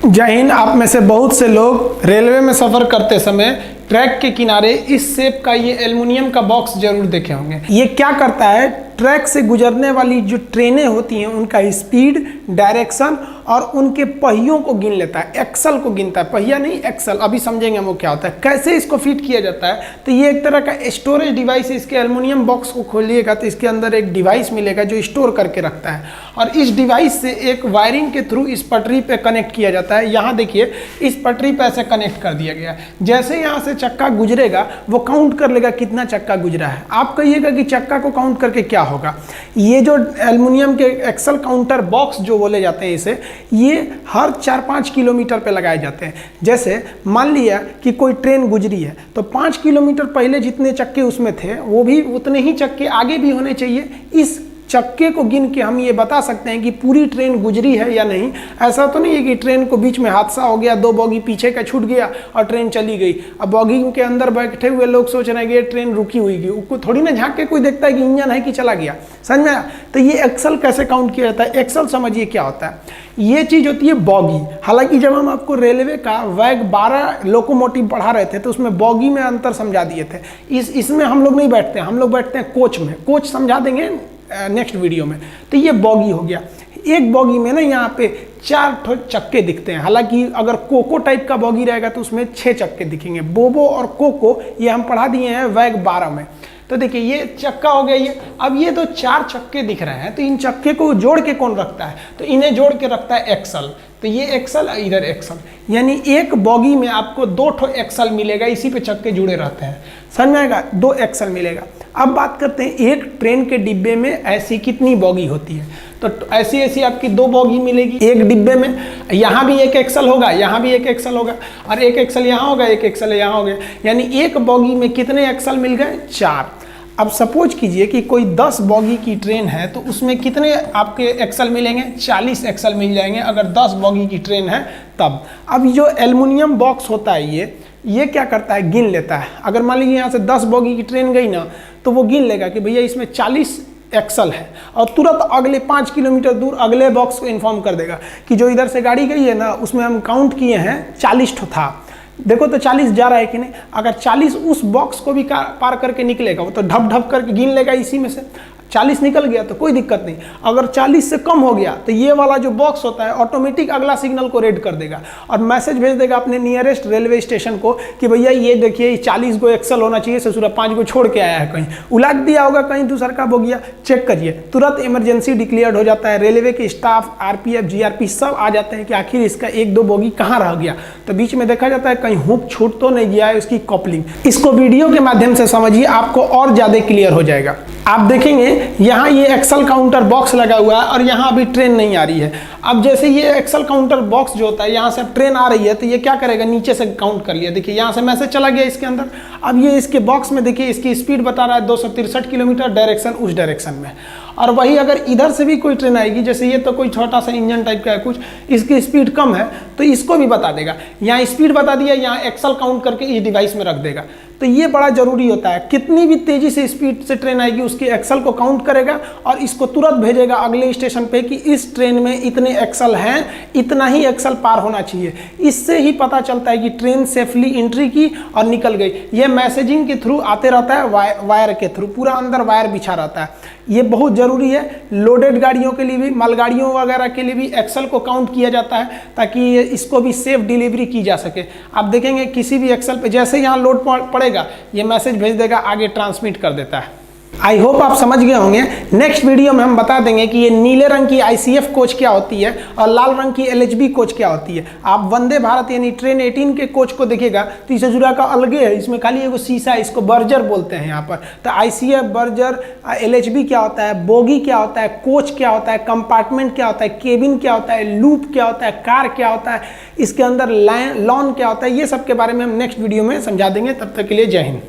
जय हिंद। आप में से बहुत से लोग रेलवे में सफ़र करते समय ट्रैक के किनारे इस शेप का ये एल्युमिनियम का बॉक्स जरूर देखे होंगे। ये क्या करता है, ट्रैक से गुजरने वाली जो ट्रेनें होती हैं उनका स्पीड, डायरेक्शन और उनके पहियों को गिन लेता है, एक्सल को गिनता है, पहिया नहीं एक्सल। अभी समझेंगे हम वो क्या होता है, कैसे इसको फिट किया जाता है। तो ये एक तरह का स्टोरेज डिवाइस है। इसके एल्युमिनियम बॉक्स को खोलिएगा तो इसके अंदर एक डिवाइस मिलेगा जो स्टोर करके रखता है, और इस डिवाइस से एक वायरिंग के थ्रू इस पटरी पे कनेक्ट किया जाता है। यहाँ देखिए, इस पटरी पे ऐसे कनेक्ट कर दिया गया है। जैसे यहाँ से चक्का गुजरेगा वो काउंट कर लेगा कितना चक्का गुजरा है। आप कहिएगा कि चक्का को काउंट करके क्या होगा। ये जो एल्युमिनियम के एक्सल काउंटर बॉक्स जो बोले जाते हैं इसे, ये हर 4-5 किलोमीटर पे लगाए जाते हैं। जैसे मान लिया कि कोई ट्रेन गुजरी है तो 5 किलोमीटर पहले जितने चक्के उसमें थे वो भी उतने ही चक्के आगे भी होने चाहिए। इस चक्के को गिन के हम ये बता सकते हैं कि पूरी ट्रेन गुजरी है या नहीं। ऐसा तो नहीं है कि ट्रेन को बीच में हादसा हो गया, 2 बोगी पीछे का छूट गया और ट्रेन चली गई। अब बोगी के अंदर बैठे हुए लोग सोच रहे हैं कि ये ट्रेन रुकी हुई गई, उसको थोड़ी ना झांक के कोई देखता है कि इंजन है कि चला गया। समझ में आया? तो ये एक्सल कैसे काउंट किया जाता है। एक्सल समझिए क्या होता है। ये चीज़ होती है बॉगी। हालांकि जब हम आपको रेलवे का वैग 12 लोकोमोटिव पढ़ा रहे थे तो उसमें बॉगी में अंतर समझा दिए थे। इसमें हम लोग नहीं बैठते, हम लोग बैठते हैं कोच में। कोच समझा देंगे नेक्स्ट वीडियो में। तो ये बॉगी हो गया। एक बॉगी में ना यहाँ पे 4 चक्के दिखते हैं। हालांकि अगर कोको टाइप का बॉगी रहेगा तो उसमें 6 चक्के दिखेंगे। बोबो और कोको ये हम पढ़ा दिए हैं वैग 12 में। तो देखिए ये चक्का हो गया ये। अब ये तो 4 चक्के दिख रहे हैं, तो इन चक्के को जोड़ के कौन रखता है, तो इन्हें जोड़ के रखता है एक्सल। तो ये एक्सल, इधर एक्सल, यानी एक बॉगी में आपको 2 एक्सल मिलेगा। इसी पे चक्के जुड़े रहते हैं। समझ में आएगा? 2 एक्सल मिलेगा। अब बात करते हैं एक ट्रेन के डिब्बे में ऐसी कितनी बॉगी होती है। तो ऐसी आपकी 2 बॉगी मिलेगी एक डिब्बे में। यहाँ भी एक एक्सल होगा, यहाँ भी एक एक्सल होगा, और एक एक्सल यहाँ होगा, एक एक्सल यहाँ हो गया। यानी एक बॉगी में कितने एक्सल मिल गए? 4। अब सपोज कीजिए कि कोई 10 बॉगी की ट्रेन है तो उसमें कितने आपके एक्सल मिलेंगे? 40 एक्सल मिल जाएंगे अगर 10 बॉगी की ट्रेन है तब। अब जो एल्युमिनियम बॉक्स होता है ये क्या करता है, गिन लेता है। अगर मान लीजिए यहाँ से 10 बॉगी की ट्रेन गई ना तो वो गिन लेगा कि भैया इसमें 40 एक्सल है, और तुरंत अगले 5 किलोमीटर दूर अगले बॉक्स को इन्फॉर्म कर देगा कि जो इधर से गाड़ी गई है ना उसमें हम काउंट किए हैं 40 था। देखो तो 40 जा रहा है कि नहीं। अगर 40 उस बॉक्स को भी पार करके निकलेगा वो तो ढप ढप करके गिन लेगा इसी में से। 40 निकल गया तो कोई दिक्कत नहीं। अगर 40 से कम हो गया तो ये वाला जो बॉक्स होता है ऑटोमेटिक अगला सिग्नल को रेड कर देगा और मैसेज भेज देगा अपने नियरेस्ट रेलवे स्टेशन को कि भैया ये देखिए 40 गो एक्सल होना चाहिए, ससुरा 5 गो छोड़ के आया है, कहीं उलट दिया होगा, कहीं दूसरा का बोगिया, चेक करिए। तुरंत इमरजेंसी डिक्लेयर्ड हो जाता है। रेलवे के स्टाफ, RPF, GRP सब आ जाते हैं कि आखिर इसका 1-2 बोगी कहाँ रह गया। तो बीच में देखा जाता है कहीं हुक छूट तो नहीं गया है उसकी कॉपलिंग। इसको वीडियो के माध्यम से समझिए, आपको और ज़्यादा क्लियर हो जाएगा। आप देखेंगे यहाँ ये एक्सल काउंटर बॉक्स लगा हुआ है और यहाँ अभी ट्रेन नहीं आ रही है। अब जैसे ये एक्सल काउंटर बॉक्स जो होता है यहाँ से अब ट्रेन आ रही है तो ये क्या करेगा, नीचे से काउंट कर लिया। देखिए यहाँ से मैसेज चला गया इसके अंदर। अब ये इसके बॉक्स में देखिए इसकी स्पीड बता रहा है 263 किलोमीटर, डायरेक्शन उस डायरेक्शन में। और वही अगर इधर से भी कोई ट्रेन आएगी, जैसे ये तो कोई छोटा सा इंजन टाइप का है कुछ, इसकी स्पीड कम है तो इसको भी बता देगा। यहाँ स्पीड बता दिया, यहाँ एक्सल काउंट करके इस डिवाइस में रख देगा। तो ये बड़ा जरूरी होता है। कितनी भी तेजी से स्पीड से ट्रेन आएगी उसके एक्सल को काउंट करेगा और इसको तुरंत भेजेगा अगले स्टेशन पे कि इस ट्रेन में इतने एक्सल हैं, इतना ही एक्सल पार होना चाहिए। इससे ही पता चलता है कि ट्रेन सेफली एंट्री की और निकल गई। ये मैसेजिंग के थ्रू आते रहता है, वायर के थ्रू, पूरा अंदर वायर बिछा रहता है। ये बहुत ज़रूरी है। लोडेड गाड़ियों के लिए भी, मालगाड़ियों वगैरह के लिए भी एक्सल को काउंट किया जाता है ताकि इसको भी सेफ डिलीवरी की जा सके। आप देखेंगे किसी भी एक्सल पे जैसे यहाँ लोड पड़ेगा ये मैसेज भेज देगा, आगे ट्रांसमिट कर देता है। आई होप आप समझ गए होंगे। नेक्स्ट वीडियो में हम बता देंगे कि ये नीले रंग की ICF कोच क्या होती है और लाल रंग की LHB कोच क्या होती है। आप वंदे भारत यानी ट्रेन 18 के कोच को देखिएगा तो इसे जुड़ा का अलगे है, इसमें खाली एगो शीशा, इसको बर्जर बोलते हैं यहाँ पर। तो ICF, बर्जर, LHB क्या होता है, बोगी क्या होता है, कोच क्या होता है, कंपार्टमेंट क्या होता है, केबिन क्या होता है, लूप क्या होता है, कार क्या होता है, इसके अंदर लॉन क्या होता है, ये सब के बारे में हम नेक्स्ट वीडियो में समझा देंगे। तब तक के लिए जय हिंद।